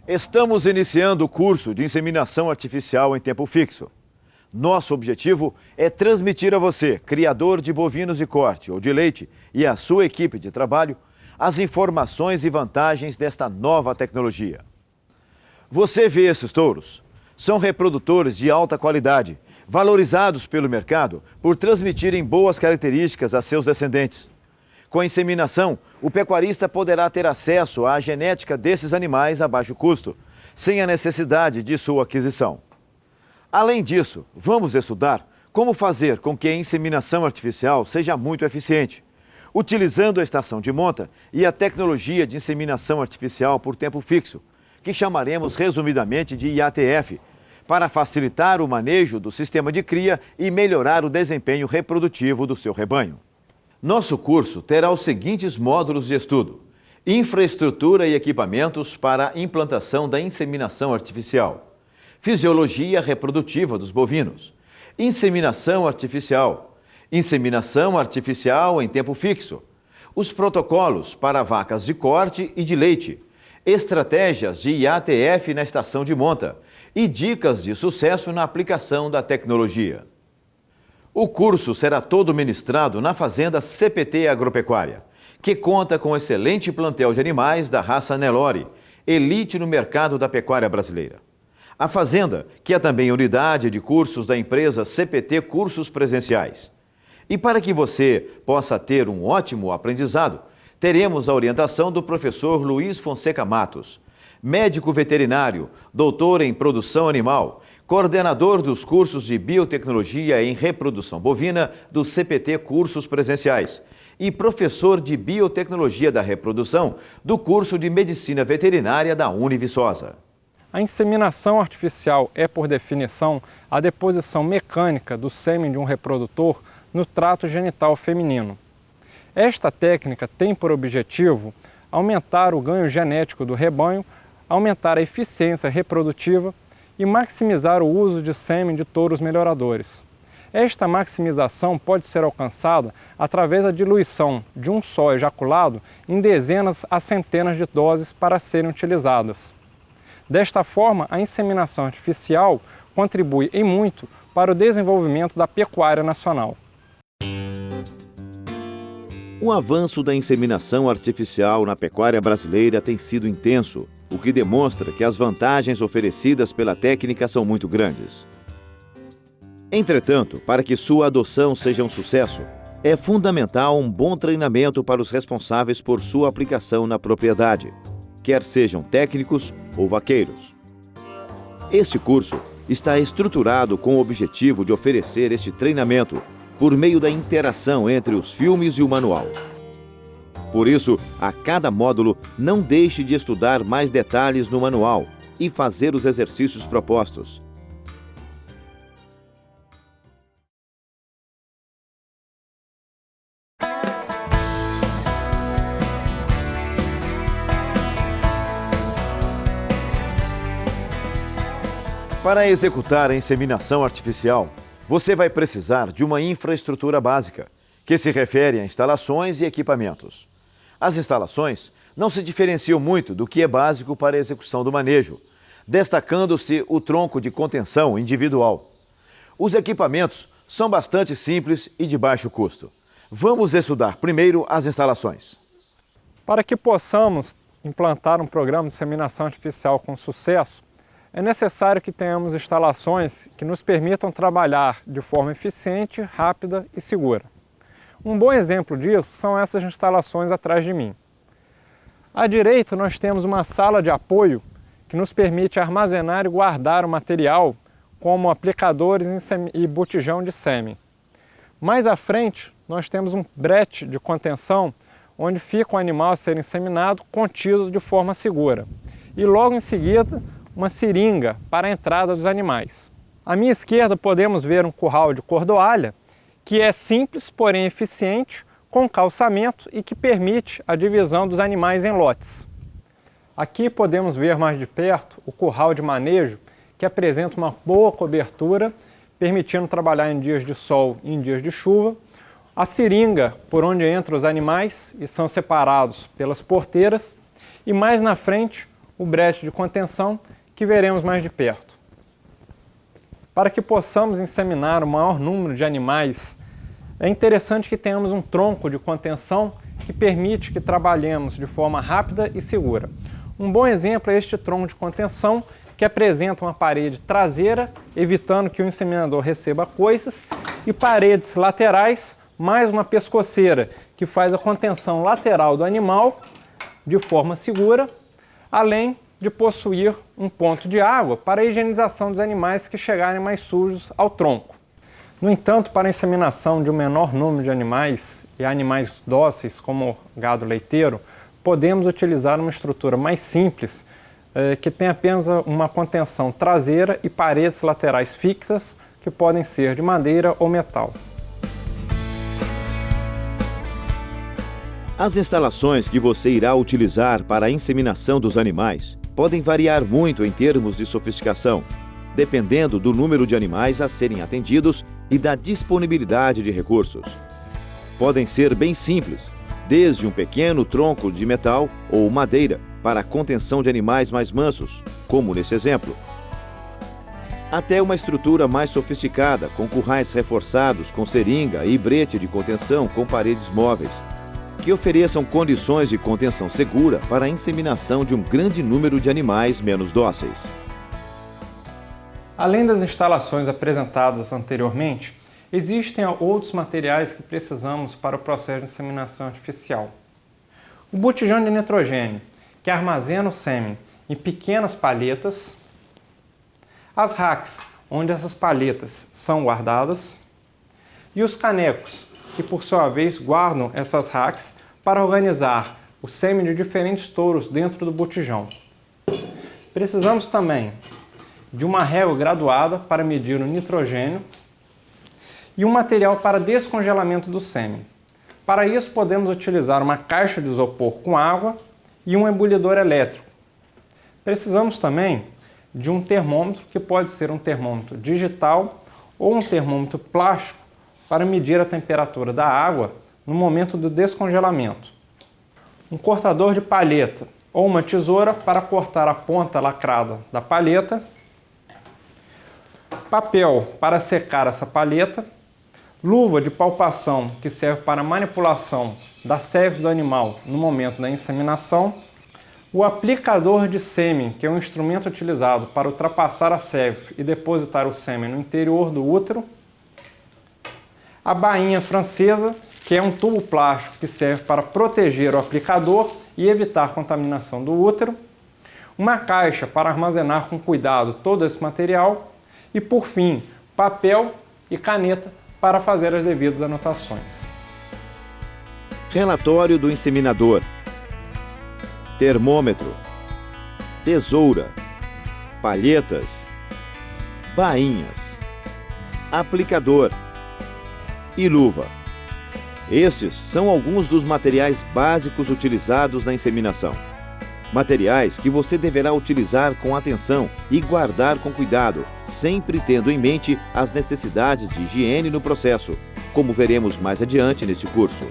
Estamos iniciando o curso de inseminação artificial em tempo fixo. Nosso objetivo é transmitir a você, criador de bovinos de corte ou de leite, e a sua equipe de trabalho, as informações e vantagens desta nova tecnologia. Você vê esses touros? São reprodutores de alta qualidade, valorizados pelo mercado por transmitirem boas características a seus descendentes. Com a inseminação, o pecuarista poderá ter acesso à genética desses animais a baixo custo, sem a necessidade de sua aquisição. Além disso, vamos estudar como fazer com que a inseminação artificial seja muito eficiente, utilizando a estação de monta e a tecnologia de inseminação artificial por tempo fixo, que chamaremos resumidamente de IATF, para facilitar o manejo do sistema de cria e melhorar o desempenho reprodutivo do seu rebanho. Nosso curso terá os seguintes módulos de estudo: infraestrutura e equipamentos para a implantação da inseminação artificial, fisiologia reprodutiva dos bovinos, inseminação artificial em tempo fixo, os protocolos para vacas de corte e de leite, estratégias de IATF na estação de monta e dicas de sucesso na aplicação da tecnologia. O curso será todo ministrado na Fazenda CPT Agropecuária, que conta com excelente plantel de animais da raça Nelore, elite no mercado da pecuária brasileira. A Fazenda, que é também unidade de cursos da empresa CPT Cursos Presenciais. E para que você possa ter um ótimo aprendizado, teremos a orientação do professor Luiz Fonseca Matos, médico veterinário, doutor em produção animal, coordenador dos cursos de biotecnologia em reprodução bovina do CPT Cursos Presenciais e professor de biotecnologia da reprodução do curso de medicina veterinária da Univiçosa. A inseminação artificial é, por definição, a deposição mecânica do sêmen de um reprodutor no trato genital feminino. Esta técnica tem por objetivo aumentar o ganho genético do rebanho, aumentar a eficiência reprodutiva e maximizar o uso de sêmen de touros melhoradores. Esta maximização pode ser alcançada através da diluição de um só ejaculado em dezenas a centenas de doses para serem utilizadas. Desta forma, a inseminação artificial contribui em muito para o desenvolvimento da pecuária nacional. O avanço da inseminação artificial na pecuária brasileira tem sido intenso, o que demonstra que as vantagens oferecidas pela técnica são muito grandes. Entretanto, para que sua adoção seja um sucesso, é fundamental um bom treinamento para os responsáveis por sua aplicação na propriedade, quer sejam técnicos ou vaqueiros. Este curso está estruturado com o objetivo de oferecer este treinamento por meio da interação entre os filmes e o manual. Por isso, a cada módulo, não deixe de estudar mais detalhes no manual e fazer os exercícios propostos. Para executar a inseminação artificial, você vai precisar de uma infraestrutura básica, que se refere a instalações e equipamentos. As instalações não se diferenciam muito do que é básico para a execução do manejo, destacando-se o tronco de contenção individual. Os equipamentos são bastante simples e de baixo custo. Vamos estudar primeiro as instalações. Para que possamos implantar um programa de inseminação artificial com sucesso, é necessário que tenhamos instalações que nos permitam trabalhar de forma eficiente, rápida e segura. Um bom exemplo disso são essas instalações atrás de mim. À direita, nós temos uma sala de apoio que nos permite armazenar e guardar o material, como aplicadores e botijão de sêmen. Mais à frente, nós temos um brete de contenção, onde fica o animal a ser inseminado contido de forma segura. E logo em seguida, uma seringa para a entrada dos animais. À minha esquerda podemos ver um curral de cordoalha, que é simples, porém eficiente, com calçamento e que permite a divisão dos animais em lotes. Aqui podemos ver mais de perto o curral de manejo, que apresenta uma boa cobertura, permitindo trabalhar em dias de sol e em dias de chuva. A seringa por onde entram os animais e são separados pelas porteiras. E mais na frente, o brete de contenção, que veremos mais de perto. Para que possamos inseminar o maior número de animais, é interessante que tenhamos um tronco de contenção que permite que trabalhemos de forma rápida e segura. Um bom exemplo é este tronco de contenção, que apresenta uma parede traseira, evitando que o inseminador receba coices, e paredes laterais, mais uma pescoceira, que faz a contenção lateral do animal de forma segura, além de possuir um ponto de água para a higienização dos animais que chegarem mais sujos ao tronco. No entanto, para a inseminação de um menor número de animais e animais dóceis, como o gado leiteiro, podemos utilizar uma estrutura mais simples, que tem apenas uma contenção traseira e paredes laterais fixas, que podem ser de madeira ou metal. As instalações que você irá utilizar para a inseminação dos animais podem variar muito em termos de sofisticação, dependendo do número de animais a serem atendidos e da disponibilidade de recursos. Podem ser bem simples, desde um pequeno tronco de metal ou madeira para a contenção de animais mais mansos, como nesse exemplo, até uma estrutura mais sofisticada, com currais reforçados com seringa e brete de contenção com paredes móveis, que ofereçam condições de contenção segura para a inseminação de um grande número de animais menos dóceis. Além das instalações apresentadas anteriormente, existem outros materiais que precisamos para o processo de inseminação artificial. O botijão de nitrogênio, que armazena o sêmen em pequenas palhetas, as racks, onde essas palhetas são guardadas, e os canecos, que por sua vez guardam essas racks para organizar o sêmen de diferentes touros dentro do botijão. Precisamos também de uma régua graduada para medir o nitrogênio e um material para descongelamento do sêmen. Para isso, podemos utilizar uma caixa de isopor com água e um ebulidor elétrico. Precisamos também de um termômetro, que pode ser um termômetro digital ou um termômetro plástico, para medir a temperatura da água no momento do descongelamento. Um cortador de palheta ou uma tesoura para cortar a ponta lacrada da palheta. Papel para secar essa palheta. Luva de palpação, que serve para manipulação da cervix do animal no momento da inseminação. O aplicador de sêmen, que é um instrumento utilizado para ultrapassar a cervix e depositar o sêmen no interior do útero. A bainha francesa, que é um tubo plástico que serve para proteger o aplicador e evitar contaminação do útero. Uma caixa para armazenar com cuidado todo esse material. E, por fim, papel e caneta para fazer as devidas anotações. Relatório do inseminador. Termômetro. Tesoura. Palhetas. Bainhas. Aplicador. E luva. Estes são alguns dos materiais básicos utilizados na inseminação. Materiais que você deverá utilizar com atenção e guardar com cuidado, sempre tendo em mente as necessidades de higiene no processo, como veremos mais adiante neste curso.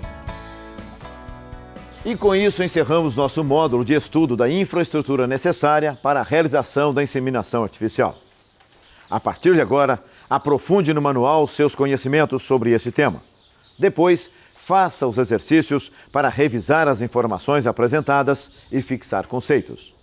E com isso encerramos nosso módulo de estudo da infraestrutura necessária para a realização da inseminação artificial. A partir de agora, aprofunde no manual seus conhecimentos sobre esse tema. Depois, faça os exercícios para revisar as informações apresentadas e fixar conceitos.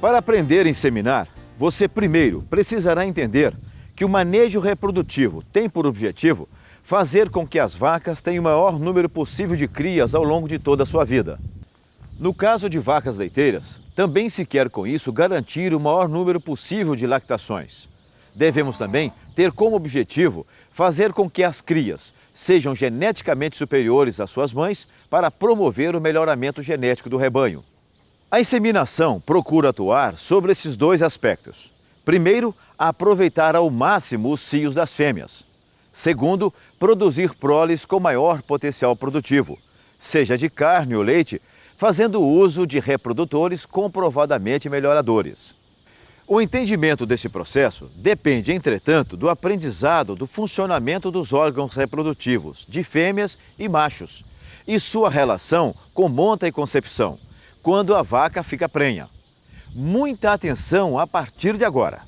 Para aprender a inseminar, você primeiro precisará entender que o manejo reprodutivo tem por objetivo fazer com que as vacas tenham o maior número possível de crias ao longo de toda a sua vida. No caso de vacas leiteiras, também se quer com isso garantir o maior número possível de lactações. Devemos também ter como objetivo fazer com que as crias sejam geneticamente superiores às suas mães para promover o melhoramento genético do rebanho. A inseminação procura atuar sobre esses dois aspectos. Primeiro, aproveitar ao máximo os cios das fêmeas. Segundo, produzir proles com maior potencial produtivo, seja de carne ou leite, fazendo uso de reprodutores comprovadamente melhoradores. O entendimento desse processo depende, entretanto, do aprendizado do funcionamento dos órgãos reprodutivos de fêmeas e machos e sua relação com monta e concepção, quando a vaca fica prenha. Muita atenção a partir de agora.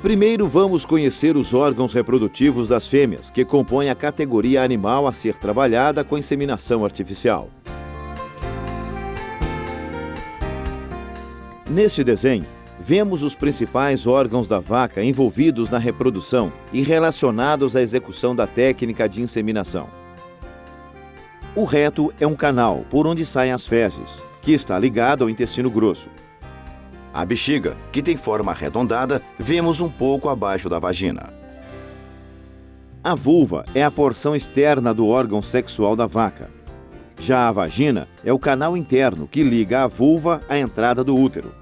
Primeiro vamos conhecer os órgãos reprodutivos das fêmeas, que compõem a categoria animal a ser trabalhada com inseminação artificial. Neste desenho, vemos os principais órgãos da vaca envolvidos na reprodução e relacionados à execução da técnica de inseminação. O reto é um canal por onde saem as fezes, que está ligado ao intestino grosso. A bexiga, que tem forma arredondada, vemos um pouco abaixo da vagina. A vulva é a porção externa do órgão sexual da vaca. Já a vagina é o canal interno que liga a vulva à entrada do útero.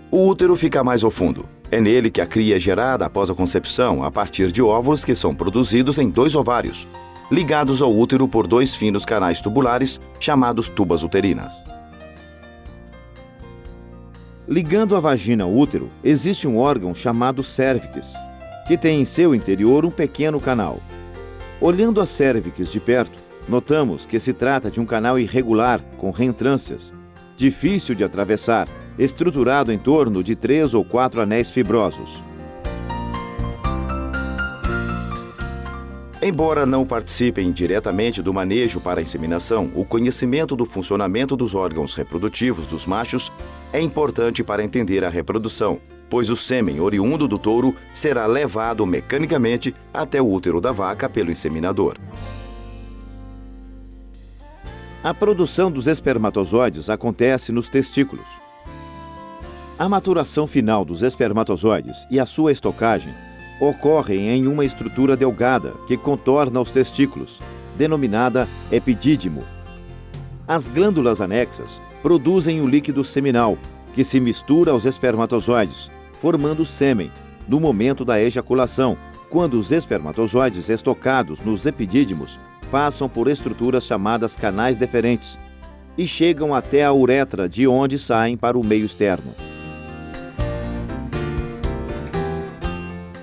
O útero fica mais ao fundo. É nele que a cria é gerada após a concepção, a partir de óvulos que são produzidos em 2 ovários, ligados ao útero por 2 finos canais tubulares, chamados tubas uterinas. Ligando a vagina ao útero, existe um órgão chamado cérvix, que tem em seu interior um pequeno canal. Olhando a cérvix de perto, notamos que se trata de um canal irregular, com reentrâncias, difícil de atravessar, estruturado em torno de 3 ou 4 anéis fibrosos. Embora não participem diretamente do manejo para a inseminação, o conhecimento do funcionamento dos órgãos reprodutivos dos machos é importante para entender a reprodução, pois o sêmen oriundo do touro será levado mecanicamente até o útero da vaca pelo inseminador. A produção dos espermatozoides acontece nos testículos. A maturação final dos espermatozoides e a sua estocagem ocorrem em uma estrutura delgada que contorna os testículos, denominada epidídimo. As glândulas anexas produzem o líquido seminal, que se mistura aos espermatozoides, formando sêmen, no momento da ejaculação, quando os espermatozoides estocados nos epidídimos passam por estruturas chamadas canais deferentes e chegam até a uretra, de onde saem para o meio externo.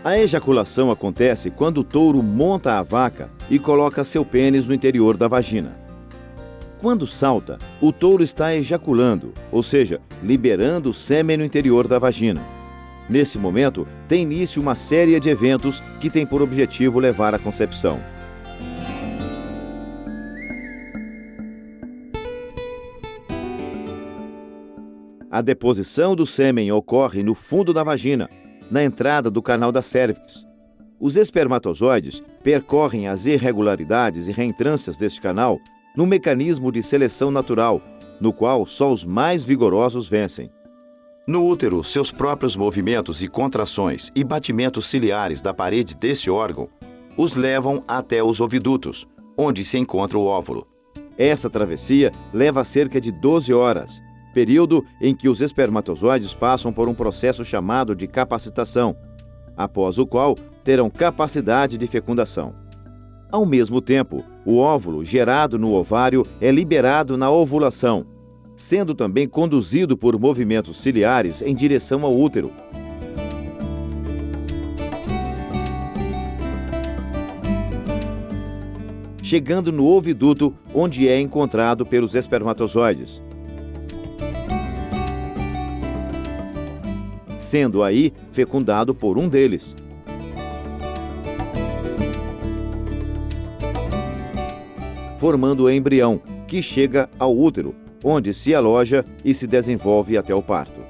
A ejaculação acontece quando o touro monta a vaca e coloca seu pênis no interior da vagina. Quando salta, o touro está ejaculando, ou seja, liberando o sêmen no interior da vagina. Nesse momento, tem início uma série de eventos que têm por objetivo levar à concepção. A deposição do sêmen ocorre no fundo da vagina, na entrada do canal da cérvix. Os espermatozoides percorrem as irregularidades e reentrâncias deste canal num mecanismo de seleção natural, no qual só os mais vigorosos vencem. No útero, seus próprios movimentos e contrações e batimentos ciliares da parede desse órgão os levam até os ovidutos, onde se encontra o óvulo. Essa travessia leva cerca de 12 horas, período em que os espermatozoides passam por um processo chamado de capacitação, após o qual terão capacidade de fecundação. Ao mesmo tempo, o óvulo gerado no ovário é liberado na ovulação, sendo também conduzido por movimentos ciliares em direção ao útero. Chegando no oviduto, onde é encontrado pelos espermatozoides, sendo aí fecundado por um deles. Formando o embrião, que chega ao útero, onde se aloja e se desenvolve até o parto.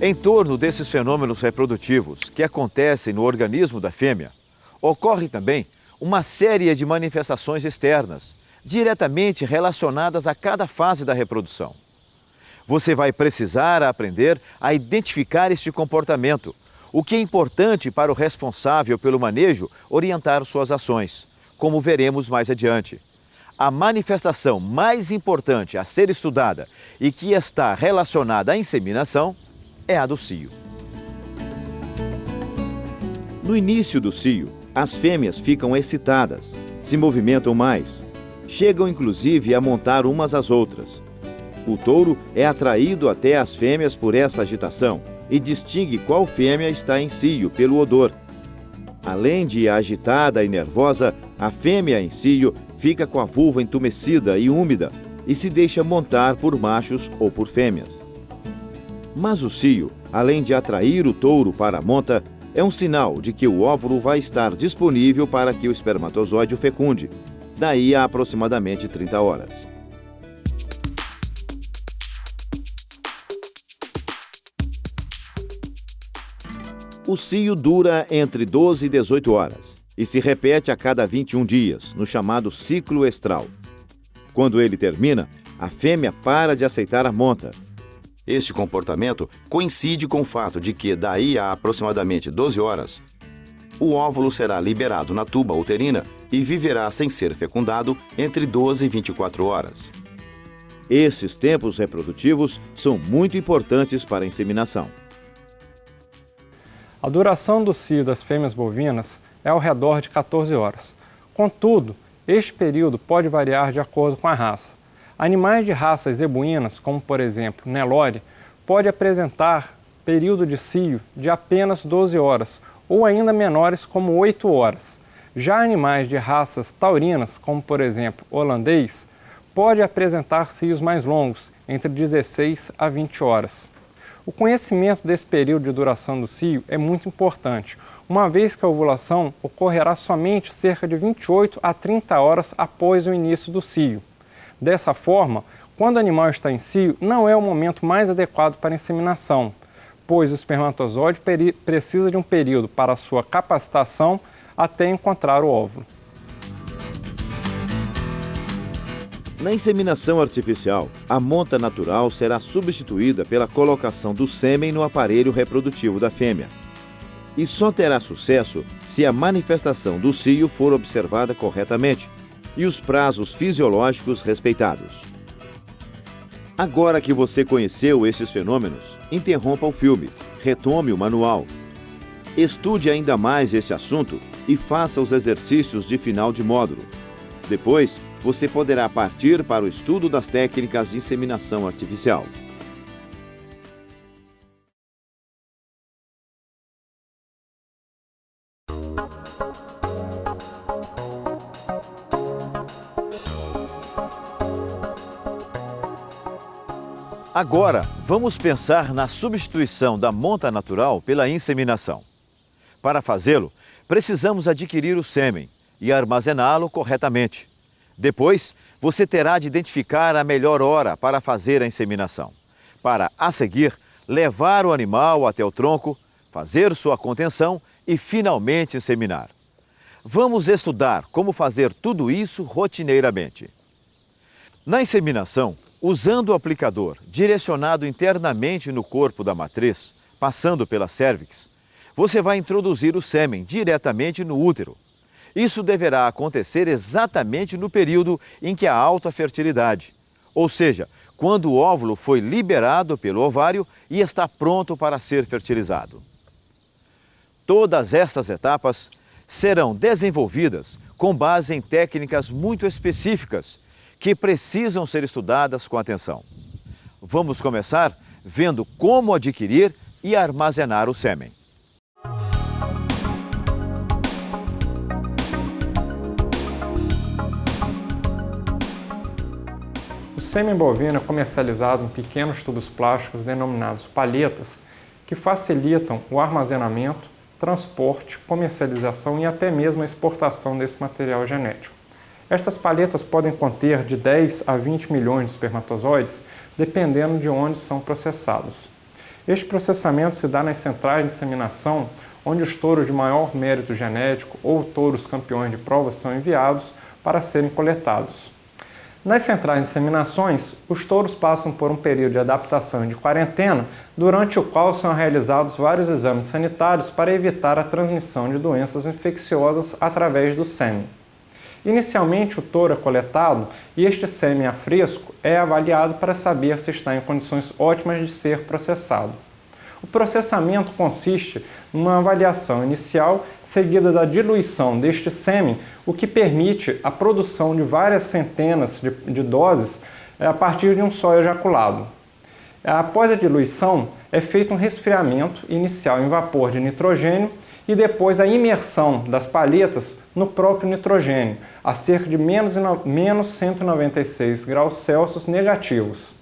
Em torno desses fenômenos reprodutivos que acontecem no organismo da fêmea, ocorre também uma série de manifestações externas, diretamente relacionadas a cada fase da reprodução. Você vai precisar aprender a identificar este comportamento, o que é importante para o responsável pelo manejo orientar suas ações, como veremos mais adiante. a manifestação mais importante a ser estudada e que está relacionada à inseminação é a do cio. No início do cio, as fêmeas ficam excitadas, se movimentam mais, chegam inclusive a montar umas às outras. O touro é atraído até as fêmeas por essa agitação e distingue qual fêmea está em cio pelo odor. Além de agitada e nervosa, a fêmea em cio fica com a vulva entumecida e úmida e se deixa montar por machos ou por fêmeas. Mas o cio, além de atrair o touro para a monta, é um sinal de que o óvulo vai estar disponível para que o espermatozoide o fecunde, daí a aproximadamente 30 horas. O cio dura entre 12 e 18 horas e se repete a cada 21 dias, no chamado ciclo estral. Quando ele termina, a fêmea para de aceitar a monta. Este comportamento coincide com o fato de que, daí a aproximadamente 12 horas, o óvulo será liberado na tuba uterina e viverá sem ser fecundado entre 12 e 24 horas. Esses tempos reprodutivos são muito importantes para a inseminação. A duração do cio das fêmeas bovinas é ao redor de 14 horas. Contudo, este período pode variar de acordo com a raça. Animais de raças zebuínas, como por exemplo Nelore, pode apresentar período de cio de apenas 12 horas, ou ainda menores como 8 horas. Já animais de raças taurinas, como por exemplo holandês, pode apresentar cios mais longos, entre 16 a 20 horas. O conhecimento desse período de duração do cio é muito importante, uma vez que a ovulação ocorrerá somente cerca de 28 a 30 horas após o início do cio. Dessa forma, quando o animal está em cio, não é o momento mais adequado para a inseminação, pois o espermatozoide precisa de um período para sua capacitação até encontrar o óvulo. Na inseminação artificial, a monta natural será substituída pela colocação do sêmen no aparelho reprodutivo da fêmea. E só terá sucesso se a manifestação do cio for observada corretamente e os prazos fisiológicos respeitados. Agora que você conheceu esses fenômenos, interrompa o filme, retome o manual. Estude ainda mais esse assunto e faça os exercícios de final de módulo. Depois, você poderá partir para o estudo das técnicas de inseminação artificial. Agora, vamos pensar na substituição da monta natural pela inseminação. Para fazê-lo, precisamos adquirir o sêmen e armazená-lo corretamente. Depois, você terá de identificar a melhor hora para fazer a inseminação, para, a seguir, levar o animal até o tronco, fazer sua contenção e, finalmente, inseminar. Vamos estudar como fazer tudo isso rotineiramente. Na inseminação, usando o aplicador direcionado internamente no corpo da matriz, passando pela cérvix, você vai introduzir o sêmen diretamente no útero. Isso deverá acontecer exatamente no período em que há alta fertilidade, ou seja, quando o óvulo foi liberado pelo ovário e está pronto para ser fertilizado. Todas estas etapas serão desenvolvidas com base em técnicas muito específicas que precisam ser estudadas com atenção. Vamos começar vendo como adquirir e armazenar o sêmen. O sêmen bovino é comercializado em pequenos tubos plásticos denominados palhetas, que facilitam o armazenamento, transporte, comercialização e até mesmo a exportação desse material genético. Estas palhetas podem conter de 10 a 20 milhões de espermatozoides, dependendo de onde são processados. Este processamento se dá nas centrais de inseminação, onde os touros de maior mérito genético ou touros campeões de provas são enviados para serem coletados. Nas centrais de inseminações, os touros passam por um período de adaptação e de quarentena, durante o qual são realizados vários exames sanitários para evitar a transmissão de doenças infecciosas através do sêmen. Inicialmente, o touro é coletado e este sêmen a fresco é avaliado para saber se está em condições ótimas de ser processado. O processamento consiste numa avaliação inicial seguida da diluição deste sêmen, o que permite a produção de várias centenas de doses a partir de um só ejaculado. Após a diluição, é feito um resfriamento inicial em vapor de nitrogênio e depois a imersão das palhetas no próprio nitrogênio, a cerca de menos 196 graus Celsius negativos.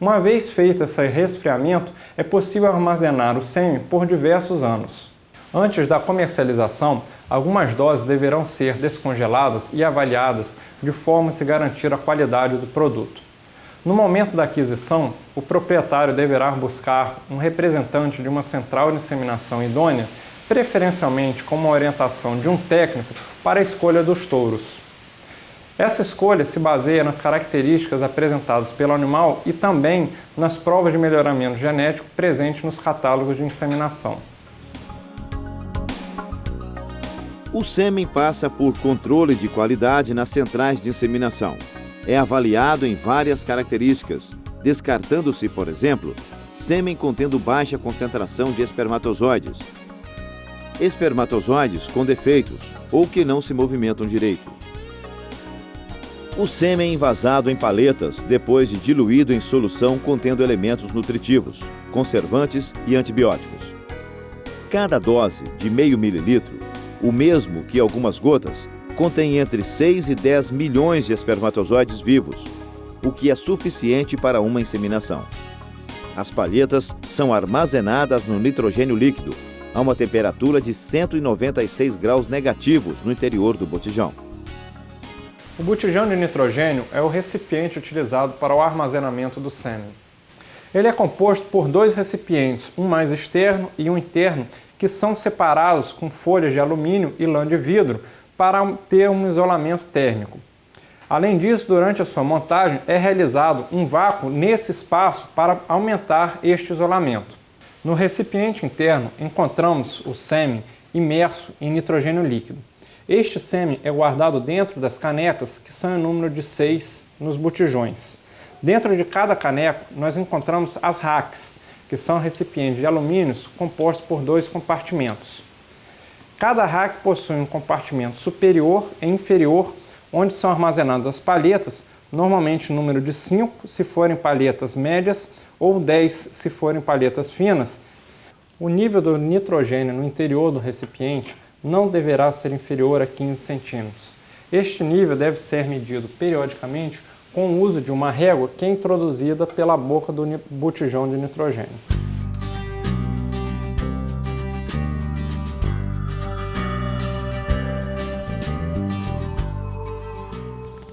Uma vez feito esse resfriamento, é possível armazenar o sêmen por diversos anos. Antes da comercialização, algumas doses deverão ser descongeladas e avaliadas de forma a se garantir a qualidade do produto. No momento da aquisição, o proprietário deverá buscar um representante de uma central de inseminação idônea, preferencialmente com uma orientação de um técnico para a escolha dos touros. Essa escolha se baseia nas características apresentadas pelo animal e também nas provas de melhoramento genético presentes nos catálogos de inseminação. O sêmen passa por controle de qualidade nas centrais de inseminação. É avaliado em várias características, descartando-se, por exemplo, sêmen contendo baixa concentração de espermatozoides, espermatozoides com defeitos ou que não se movimentam direito. O sêmen envasado em paletas depois de diluído em solução contendo elementos nutritivos, conservantes e antibióticos. Cada dose de meio mililitro, o mesmo que algumas gotas, contém entre 6 e 10 milhões de espermatozoides vivos, o que é suficiente para uma inseminação. As palhetas são armazenadas no nitrogênio líquido, a uma temperatura de 196 graus negativos no interior do botijão. O botijão de nitrogênio é o recipiente utilizado para o armazenamento do sêmen. Ele é composto por dois recipientes, um mais externo e um interno, que são separados com folhas de alumínio e lã de vidro para ter um isolamento térmico. Além disso, durante a sua montagem é realizado um vácuo nesse espaço para aumentar este isolamento. No recipiente interno encontramos o sêmen imerso em nitrogênio líquido. Este sêmen é guardado dentro das canecas, que são em número de 6 nos botijões. Dentro de cada caneco nós encontramos as racks, que são recipientes de alumínio compostos por 2 compartimentos. Cada rack possui um compartimento superior e inferior, onde são armazenadas as palhetas, normalmente número de 5 se forem palhetas médias ou 10 se forem palhetas finas. O nível do nitrogênio no interior do recipiente não deverá ser inferior a 15 centímetros. Este nível deve ser medido periodicamente com o uso de uma régua que é introduzida pela boca do botijão de nitrogênio.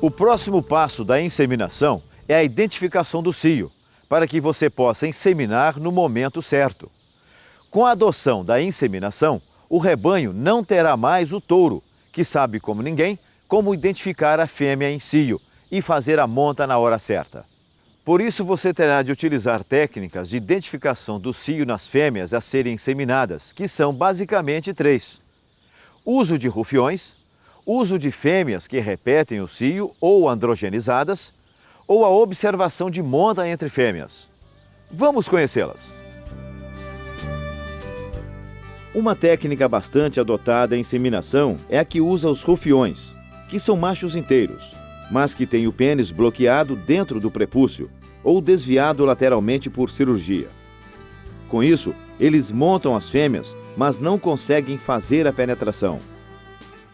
O próximo passo da inseminação é a identificação do cio, para que você possa inseminar no momento certo. Com a adoção da inseminação, o rebanho não terá mais o touro, que sabe como ninguém como identificar a fêmea em cio e fazer a monta na hora certa. Por isso, você terá de utilizar técnicas de identificação do cio nas fêmeas a serem inseminadas, que são basicamente 3. Uso de rufiões, uso de fêmeas que repetem o cio ou androgenizadas, ou a observação de monta entre fêmeas. Vamos conhecê-las. Uma técnica bastante adotada em inseminação é a que usa os rufiões, que são machos inteiros, mas que têm o pênis bloqueado dentro do prepúcio ou desviado lateralmente por cirurgia. Com isso, eles montam as fêmeas, mas não conseguem fazer a penetração.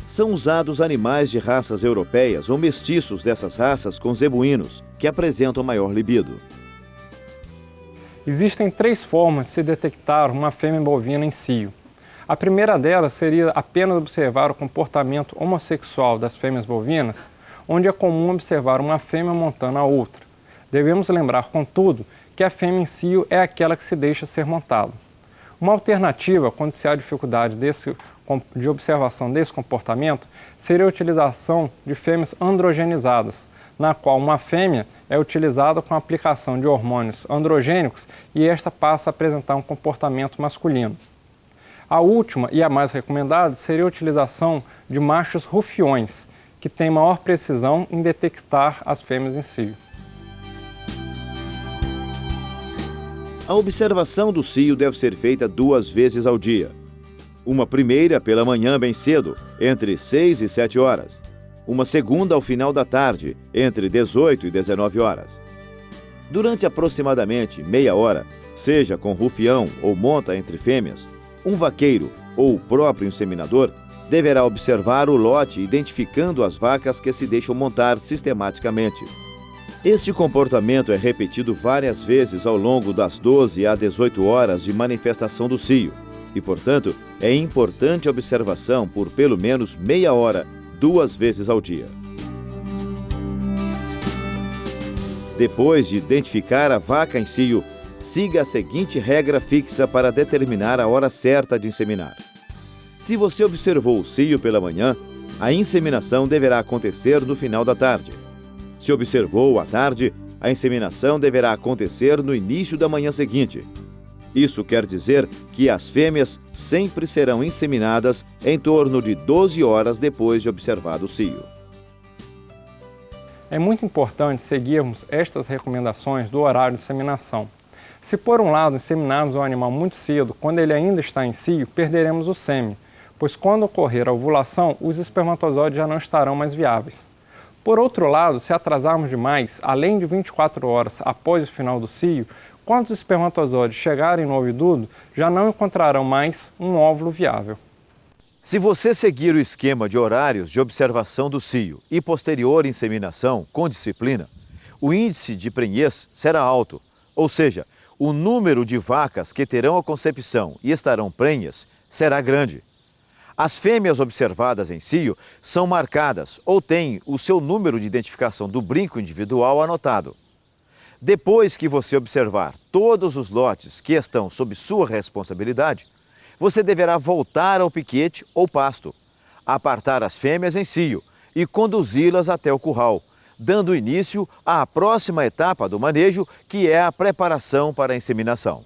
São usados animais de raças europeias ou mestiços dessas raças com zebuínos, que apresentam maior libido. Existem 3 formas de se detectar uma fêmea bovina em cio. A primeira delas seria apenas observar o comportamento homossexual das fêmeas bovinas, onde é comum observar uma fêmea montando a outra. Devemos lembrar, contudo, que a fêmea em cio é aquela que se deixa ser montada. Uma alternativa, quando se há dificuldade de observação desse comportamento, seria a utilização de fêmeas androgenizadas, na qual uma fêmea é utilizada com a aplicação de hormônios androgênicos e esta passa a apresentar um comportamento masculino. A última e a mais recomendada seria a utilização de machos rufiões, que tem maior precisão em detectar as fêmeas em cio. A observação do cio deve ser feita 2 vezes ao dia. Uma primeira pela manhã bem cedo, entre 6 e 7 horas. Uma segunda ao final da tarde, entre 18 e 19 horas. Durante aproximadamente meia hora, seja com rufião ou monta entre fêmeas, um vaqueiro ou o próprio inseminador deverá observar o lote identificando as vacas que se deixam montar sistematicamente. Este comportamento é repetido várias vezes ao longo das 12 a 18 horas de manifestação do cio e, portanto, é importante a observação por pelo menos meia hora, 2 vezes ao dia. Depois de identificar a vaca em cio, siga a seguinte regra fixa para determinar a hora certa de inseminar. Se você observou o cio pela manhã, a inseminação deverá acontecer no final da tarde. Se observou à tarde, a inseminação deverá acontecer no início da manhã seguinte. Isso quer dizer que as fêmeas sempre serão inseminadas em torno de 12 horas depois de observado o cio. É muito importante seguirmos estas recomendações do horário de inseminação. Se por um lado inseminarmos o animal muito cedo, quando ele ainda está em cio, perderemos o sêmen, pois quando ocorrer a ovulação, os espermatozoides já não estarão mais viáveis. Por outro lado, se atrasarmos demais, além de 24 horas após o final do cio, quando os espermatozoides chegarem no oviduto, já não encontrarão mais um óvulo viável. Se você seguir o esquema de horários de observação do cio e posterior inseminação com disciplina, o índice de prenhez será alto, ou seja, o número de vacas que terão a concepção e estarão prenhes será grande. As fêmeas observadas em cio são marcadas ou têm o seu número de identificação do brinco individual anotado. Depois que você observar todos os lotes que estão sob sua responsabilidade, você deverá voltar ao piquete ou pasto, apartar as fêmeas em cio e conduzi-las até o curral, dando início à próxima etapa do manejo, que é a preparação para a inseminação.